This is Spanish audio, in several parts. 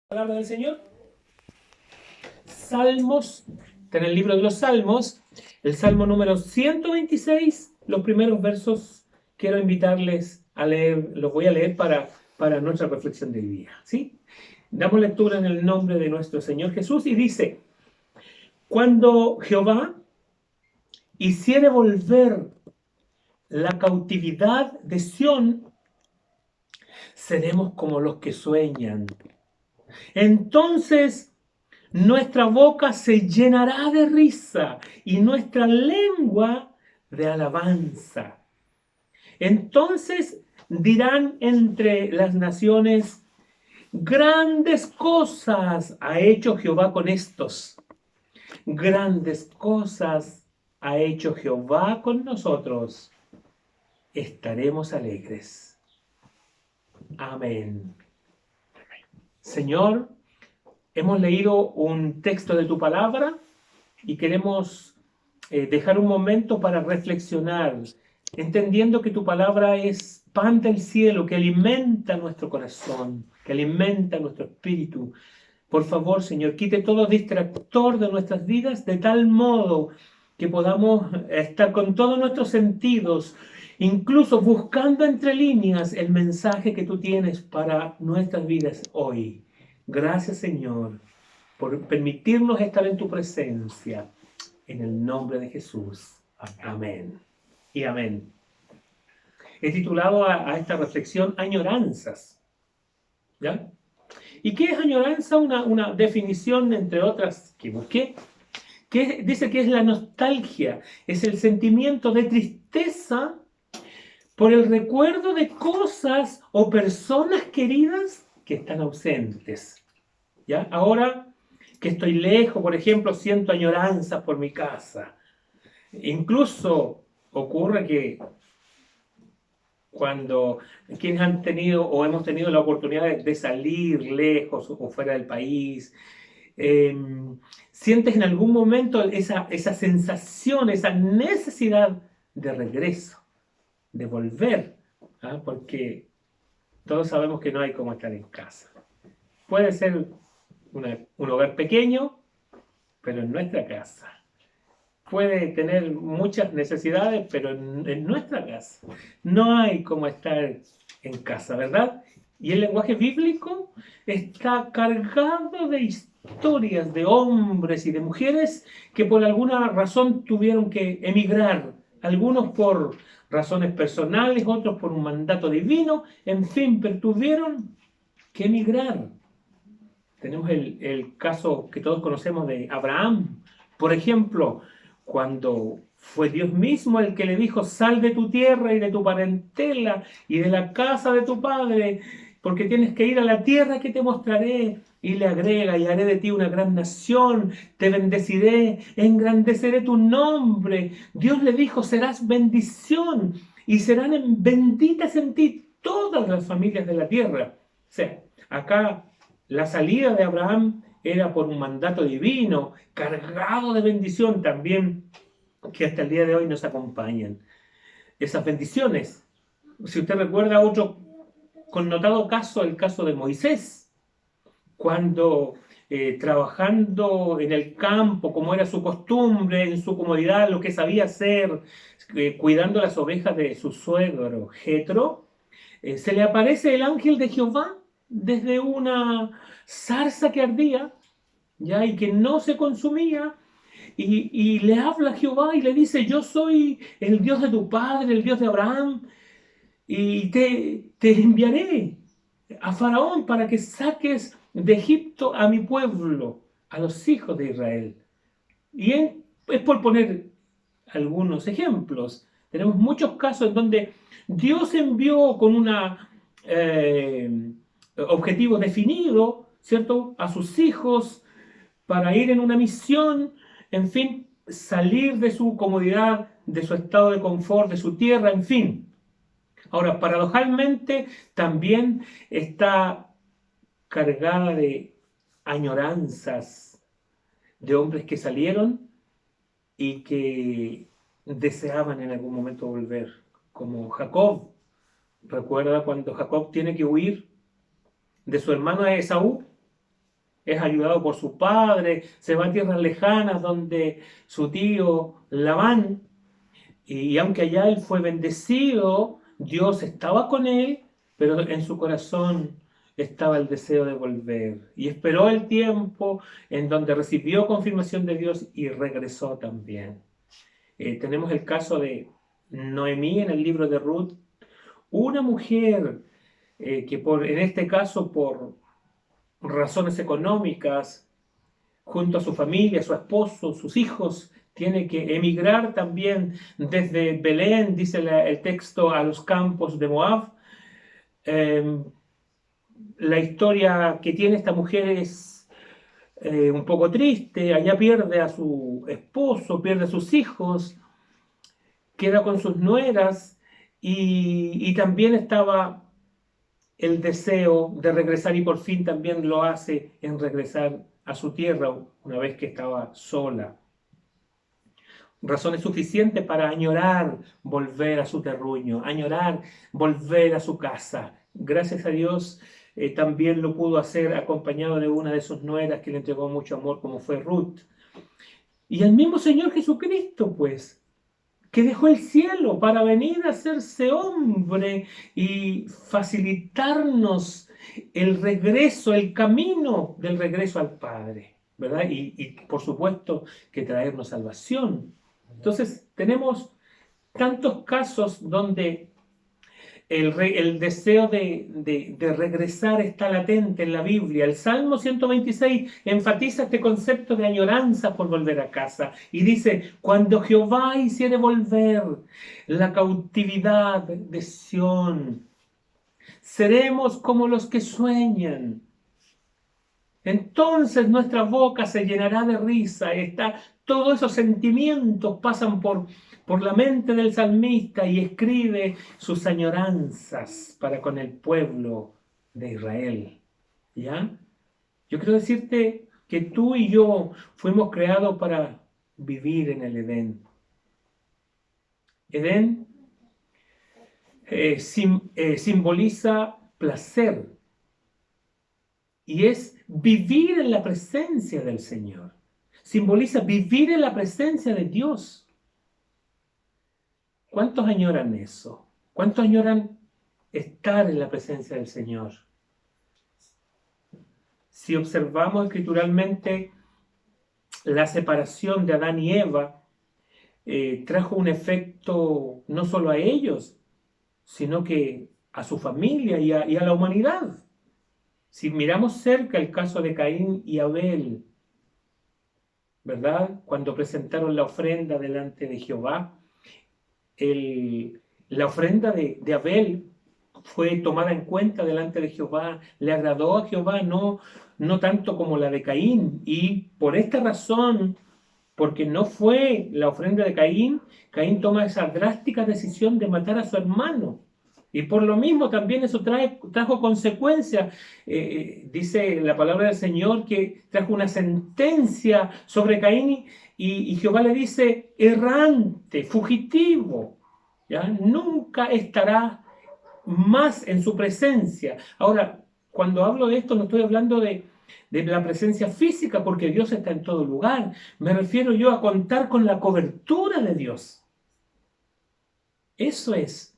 Palabra del Señor. Salmos, está en el libro de los Salmos, el Salmo número 126, los primeros versos quiero invitarles a leer, los voy a leer para nuestra reflexión del día, ¿sí? Damos lectura en el nombre de nuestro Señor Jesús y dice: cuando Jehová hiciere volver la cautividad de Sión, seremos como los que sueñan. Entonces nuestra boca se llenará de risa y nuestra lengua de alabanza. Entonces dirán entre las naciones: grandes cosas ha hecho Jehová con estos. Grandes cosas ha hecho Jehová con nosotros. Estaremos alegres. Amén. Señor, hemos leído un texto de tu palabra y queremos dejar un momento para reflexionar, entendiendo que tu palabra es pan del cielo que alimenta nuestro corazón, que alimenta nuestro espíritu. Por favor, Señor, quite todo distractor de nuestras vidas de tal modo que podamos estar con todos nuestros sentidos, incluso buscando entre líneas el mensaje que tú tienes para nuestras vidas hoy. Gracias, Señor, por permitirnos estar en tu presencia. En el nombre de Jesús. Amén. Y amén. He titulado a esta reflexión Añoranzas. ¿Ya? ¿Y qué es añoranza? Una definición, entre otras, que busqué, que dice que es la nostalgia, es el sentimiento de tristeza por el recuerdo de cosas o personas queridas que están ausentes. ¿Ya? Ahora que estoy lejos, por ejemplo, siento añoranza por mi casa. Incluso ocurre que cuando quienes han tenido o hemos tenido la oportunidad de salir lejos o fuera del país, eh, sientes en algún momento esa sensación, esa necesidad de regreso, de volver, ¿ah? Porque todos sabemos que no hay como estar en casa. Puede ser un hogar pequeño, pero en nuestra casa. Puede tener muchas necesidades, pero en nuestra casa no hay como estar en casa, ¿verdad? Y el lenguaje bíblico está cargado de historias de hombres y de mujeres que por alguna razón tuvieron que emigrar, algunos por razones personales, otros por un mandato divino, en fin, pero tuvieron que emigrar. Tenemos el caso que todos conocemos de Abraham, por ejemplo, cuando fue Dios mismo el que le dijo: sal de tu tierra y de tu parentela y de la casa de tu padre, porque tienes que ir a la tierra que te mostraré. Y le agrega: y haré de ti una gran nación, te bendeciré, engrandeceré tu nombre. Dios le dijo: serás bendición y serán benditas en ti todas las familias de la tierra. O sea, acá la salida de Abraham era por un mandato divino, cargado de bendición también, que hasta el día de hoy nos acompañan. Esas bendiciones. Si usted recuerda otro connotado caso, el caso de Moisés, cuando trabajando en el campo, como era su costumbre, en su comodidad, lo que sabía hacer, cuidando las ovejas de su suegro Jetro, se le aparece el ángel de Jehová desde una zarza que ardía, ya, y que no se consumía, y le habla a Jehová y le dice: yo soy el Dios de tu padre, el Dios de Abraham, y te enviaré a Faraón para que saques de Egipto a mi pueblo, a los hijos de Israel. Y es por poner algunos ejemplos. Tenemos muchos casos en donde Dios envió con un objetivo definido, ¿cierto?, a sus hijos para ir en una misión, en fin, salir de su comodidad, de su estado de confort, de su tierra, en fin. Ahora, paradojalmente, también está cargada de añoranzas de hombres que salieron y que deseaban en algún momento volver, como Jacob. Recuerda cuando Jacob tiene que huir de su hermano Esaú, es ayudado por su padre, se va a tierras lejanas donde su tío Labán, y aunque allá él fue bendecido, Dios estaba con él, pero en su corazón estaba el deseo de volver. Y esperó el tiempo en donde recibió confirmación de Dios y regresó también. Tenemos el caso de Noemí en el libro de Ruth, una mujer que en este caso por razones económicas, junto a su familia, su esposo, sus hijos, tiene que emigrar también desde Belén, dice el texto, a los campos de Moab. La historia que tiene esta mujer es un poco triste. Allá pierde a su esposo, pierde a sus hijos, queda con sus nueras y también estaba el deseo de regresar, y por fin también lo hace en regresar a su tierra una vez que estaba sola. Razones suficientes para añorar volver a su terruño, añorar volver a su casa. Gracias a Dios también lo pudo hacer acompañado de una de sus nueras que le entregó mucho amor, como fue Ruth. Y el mismo Señor Jesucristo, pues, que dejó el cielo para venir a hacerse hombre y facilitarnos el regreso, el camino del regreso al Padre, ¿verdad? Y por supuesto que traernos salvación. Entonces tenemos tantos casos donde el deseo de regresar está latente en la Biblia. El Salmo 126 enfatiza este concepto de añoranza por volver a casa y dice: cuando Jehová hiciere volver la cautividad de Sión, seremos como los que sueñan. Entonces nuestra boca se llenará de risa. Todos esos sentimientos pasan por la mente del salmista y escribe sus añoranzas para con el pueblo de Israel. ¿Ya? Yo quiero decirte que tú y yo fuimos creados para vivir en el Edén. Edén simboliza placer y es vivir en la presencia del Señor. Simboliza vivir en la presencia de Dios. ¿Cuántos añoran eso? ¿Cuántos añoran estar en la presencia del Señor? Si observamos escrituralmente, la separación de Adán y Eva trajo un efecto no solo a ellos, sino que a su familia y a la humanidad. Si miramos cerca el caso de Caín y Abel, ¿verdad? Cuando presentaron la ofrenda delante de Jehová, la ofrenda de Abel fue tomada en cuenta delante de Jehová, le agradó a Jehová, no tanto como la de Caín. Y por esta razón, porque no fue la ofrenda de Caín, Caín toma esa drástica decisión de matar a su hermano. Y por lo mismo también eso trajo consecuencias. Dice la palabra del Señor que trajo una sentencia sobre Caín y Jehová le dice: errante, fugitivo, ¿ya? Nunca estará más en su presencia. Ahora, cuando hablo de esto no estoy hablando de la presencia física, porque Dios está en todo lugar. Me refiero yo a contar con la cobertura de Dios. Eso es.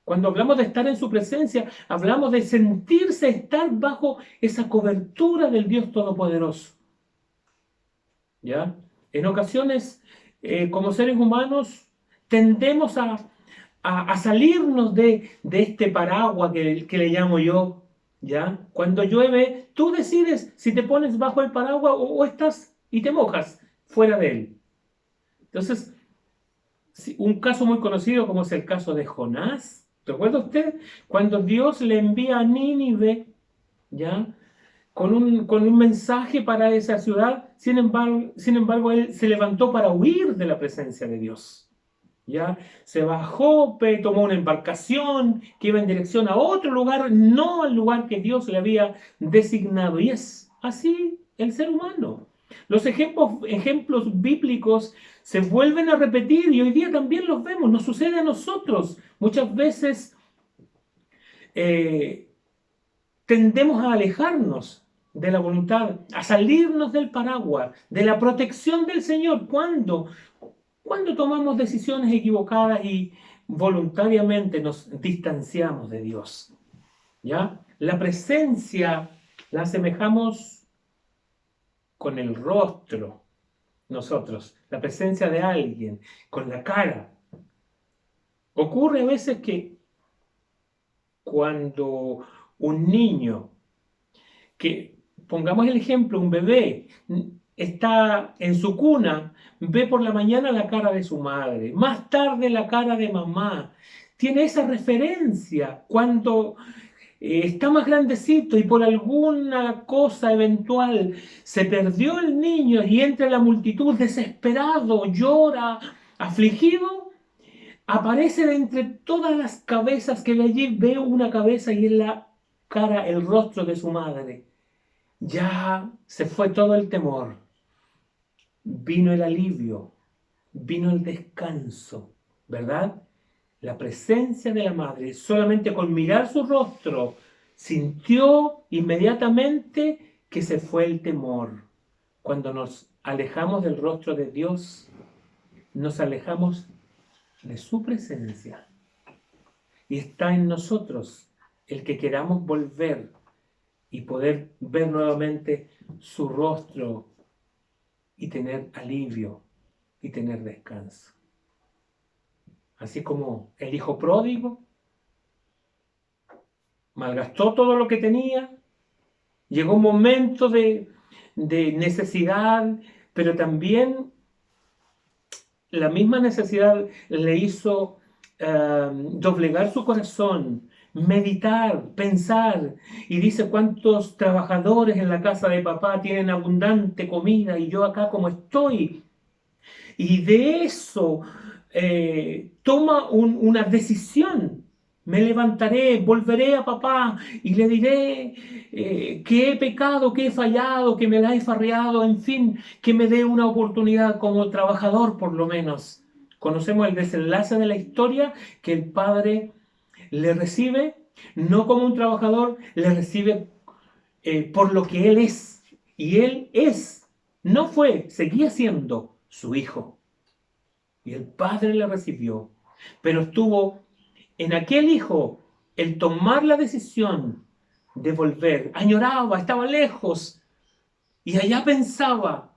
Cuando hablamos de estar en su presencia, hablamos de sentirse estar bajo esa cobertura del Dios Todopoderoso. ¿Ya? En ocasiones, como seres humanos, tendemos a salirnos de este paraguas que le llamo yo. ¿Ya? Cuando llueve, tú decides si te pones bajo el paraguas o estás y te mojas fuera de él. Entonces, un caso muy conocido como es el caso de Jonás. ¿Recuerda usted? Cuando Dios le envía a Nínive, ¿ya? Con un mensaje para esa ciudad, sin embargo, él se levantó para huir de la presencia de Dios. ¿Ya? Se bajó, tomó una embarcación que iba en dirección a otro lugar, no al lugar que Dios le había designado. Y es así el ser humano. Los ejemplos bíblicos se vuelven a repetir y hoy día también los vemos. Nos sucede a nosotros. Muchas veces tendemos a alejarnos de la voluntad, a salirnos del paraguas, de la protección del Señor. ¿Cuándo tomamos decisiones equivocadas y voluntariamente nos distanciamos de Dios? ¿Ya? La presencia la asemejamos con el rostro, nosotros, la presencia de alguien, con la cara. Ocurre a veces que cuando un niño, que pongamos el ejemplo, un bebé, está en su cuna, ve por la mañana la cara de su madre, más tarde la cara de mamá, tiene esa referencia. Cuando está más grandecito y por alguna cosa eventual se perdió el niño y entra en la multitud desesperado, llora, afligido, aparece de entre todas las cabezas que ve allí, ve una cabeza y es la cara, el rostro de su madre. Ya se fue todo el temor, vino el alivio, vino el descanso, ¿verdad? La presencia de la madre, solamente con mirar su rostro, sintió inmediatamente que se fue el temor. Cuando nos alejamos del rostro de Dios, nos alejamos de su presencia. Y está en nosotros el que queramos volver y poder ver nuevamente su rostro y tener alivio y tener descanso. Así como el hijo pródigo malgastó todo lo que tenía, llegó un momento de necesidad, pero también la misma necesidad le hizo doblegar su corazón, meditar, pensar, y dice: ¿cuántos trabajadores en la casa de papá tienen abundante comida y yo acá como estoy? Y de eso toma una decisión. Me levantaré, volveré a papá y le diré que he pecado, que he fallado, que me la he farreado, en fin, que me dé una oportunidad como trabajador por lo menos. Conocemos el desenlace de la historia, que el padre le recibe, no como un trabajador, le recibe por lo que él es. Y él es, no fue, seguía siendo su hijo. Y el padre le recibió, pero estuvo en aquel hijo el tomar la decisión de volver. Añoraba, estaba lejos y allá pensaba,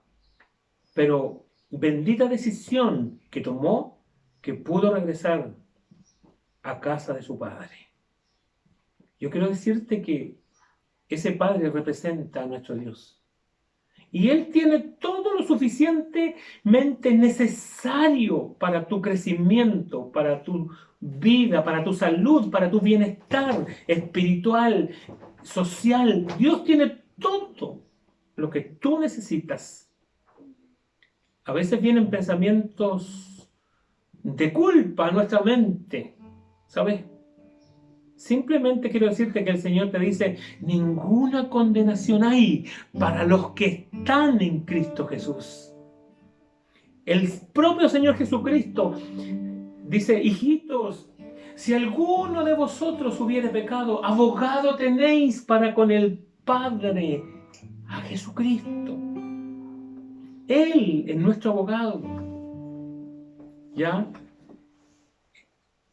pero bendita decisión que tomó, que pudo regresar a casa de su padre. Yo quiero decirte que ese padre representa a nuestro Dios. Y Él tiene todo lo suficientemente necesario para tu crecimiento, para tu vida, para tu salud, para tu bienestar espiritual, social. Dios tiene todo lo que tú necesitas. A veces vienen pensamientos de culpa a nuestra mente, ¿sabes? Simplemente quiero decirte que el Señor te dice: ninguna condenación hay para los que están en Cristo Jesús. El propio Señor Jesucristo dice: hijitos, si alguno de vosotros hubiere pecado, abogado tenéis para con el Padre, a Jesucristo. Él es nuestro abogado. ¿Ya?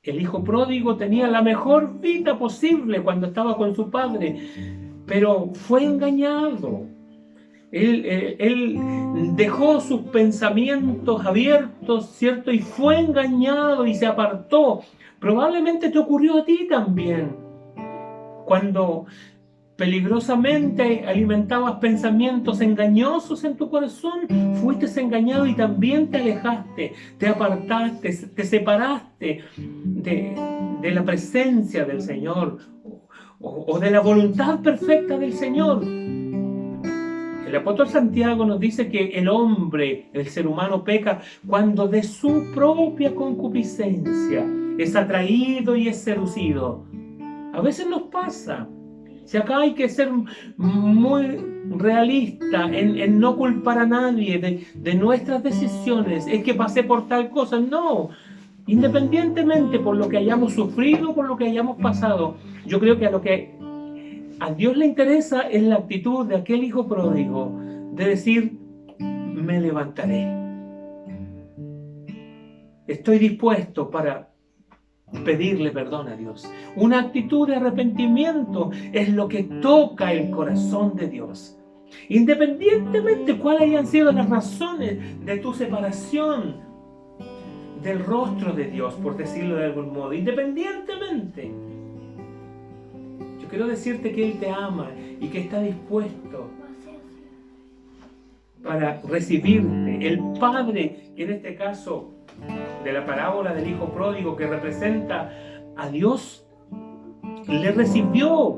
El hijo pródigo tenía la mejor vida posible cuando estaba con su padre, pero fue engañado. Él dejó sus pensamientos abiertos, ¿cierto? Y fue engañado y se apartó. Probablemente te ocurrió a ti también. Cuando peligrosamente alimentabas pensamientos engañosos en tu corazón, fuiste engañado y también te alejaste, te apartaste, te separaste de la presencia del Señor o de la voluntad perfecta del Señor. El apóstol Santiago nos dice que el hombre, el ser humano, peca cuando de su propia concupiscencia es atraído y es seducido. A veces nos pasa. Si acá hay que ser muy realista en no culpar a nadie de nuestras decisiones, es que pasé por tal cosa. No, independientemente por lo que hayamos sufrido, por lo que hayamos pasado, yo creo que a lo que a Dios le interesa es la actitud de aquel hijo pródigo de decir, me levantaré. Estoy dispuesto para pedirle perdón a Dios. Una actitud de arrepentimiento es lo que toca el corazón de Dios. Independientemente cuáles hayan sido las razones de tu separación del rostro de Dios, por decirlo de algún modo, independientemente, yo quiero decirte que Él te ama y que está dispuesto para recibirte. El Padre, en este caso de la parábola del hijo pródigo, que representa a Dios, le recibió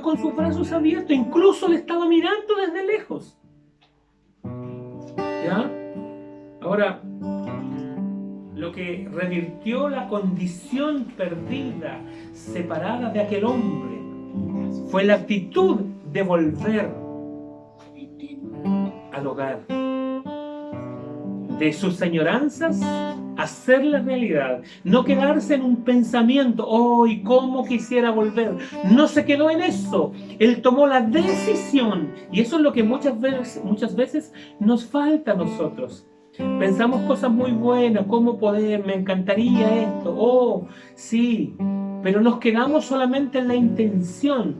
con sus brazos abiertos, incluso le estaba mirando desde lejos. ¿Ya? Ahora, lo que revirtió la condición perdida, separada de aquel hombre, fue la actitud de volver al hogar, de sus añoranzas, hacerla realidad, no quedarse en un pensamiento, ¡ay, cómo quisiera volver! No se quedó en eso, él tomó la decisión, y eso es lo que muchas veces nos falta a nosotros. Pensamos cosas muy buenas, cómo poder, me encantaría esto, oh, sí, pero nos quedamos solamente en la intención.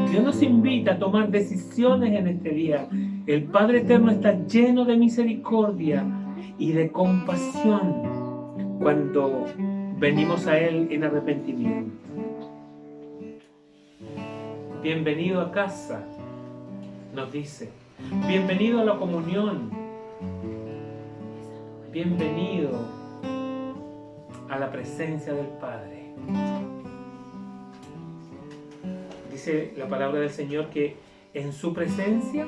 Dios nos invita a tomar decisiones en este día. El Padre Eterno está lleno de misericordia y de compasión cuando venimos a Él en arrepentimiento. Bienvenido a casa, nos dice. Bienvenido a la comunión. Bienvenido a la presencia del Padre. Dice la palabra del Señor que en su presencia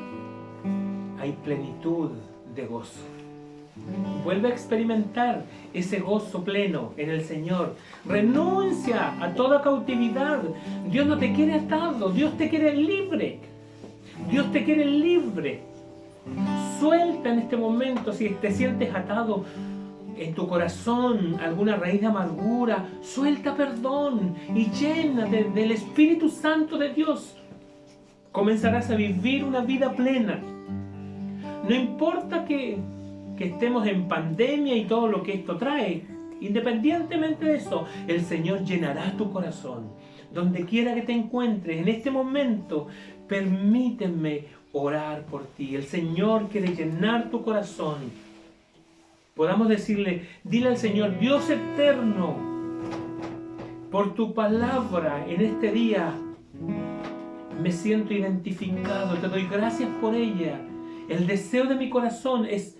hay plenitud de gozo. Vuelve a experimentar ese gozo pleno en el Señor. Renuncia a toda cautividad. Dios no te quiere atado, Dios te quiere libre. Dios te quiere libre. Suelta en este momento, si te sientes atado en tu corazón alguna raíz de amargura, suelta perdón y llénate del Espíritu Santo de Dios. Comenzarás a vivir una vida plena. No importa que estemos en pandemia y todo lo que esto trae, independientemente de eso, el Señor llenará tu corazón. Donde quiera que te encuentres en este momento, permíteme orar por ti. El Señor quiere llenar tu corazón. Podamos decirle, dile al Señor, Dios eterno, por tu palabra en este día, me siento identificado, te doy gracias por ella. El deseo de mi corazón es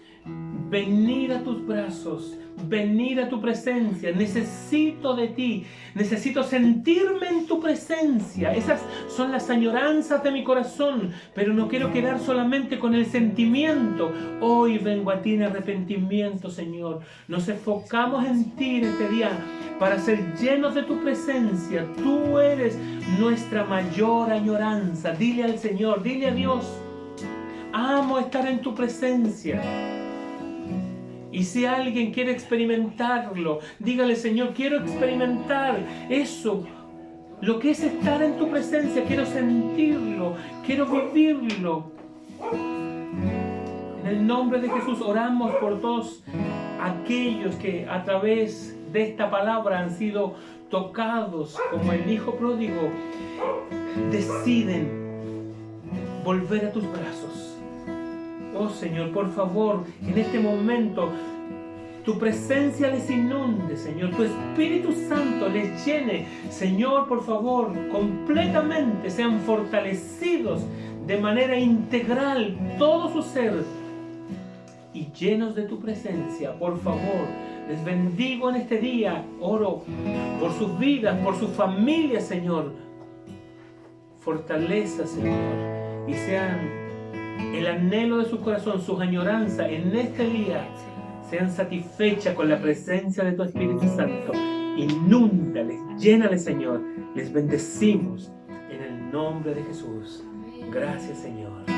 venir a tus brazos, venir a tu presencia. Necesito de ti, necesito sentirme en tu presencia. Esas son las añoranzas de mi corazón, pero no quiero quedar solamente con el sentimiento. Hoy vengo a ti en arrepentimiento, Señor. Nos enfocamos en ti en este día para ser llenos de tu presencia. Tú eres nuestra mayor añoranza. Dile al Señor, dile a Dios, amo estar en tu presencia. Y si alguien quiere experimentarlo, dígale, Señor, quiero experimentar eso, lo que es estar en tu presencia, quiero sentirlo, quiero vivirlo. En el nombre de Jesús oramos por todos aquellos que a través de esta palabra han sido tocados como el hijo pródigo, deciden volver a tus brazos. Oh Señor, por favor, en este momento, tu presencia les inunde, Señor. Tu Espíritu Santo les llene. Señor, por favor, completamente sean fortalecidos de manera integral todo su ser y llenos de tu presencia. Por favor, les bendigo en este día. Oro por sus vidas, por sus familias, Señor. Fortaleza, Señor, y sean el anhelo de su corazón, sus añoranzas en este día sean satisfechas con la presencia de tu Espíritu Santo. Inúndales, llénales, Señor. Les bendecimos en el nombre de Jesús. Gracias, Señor.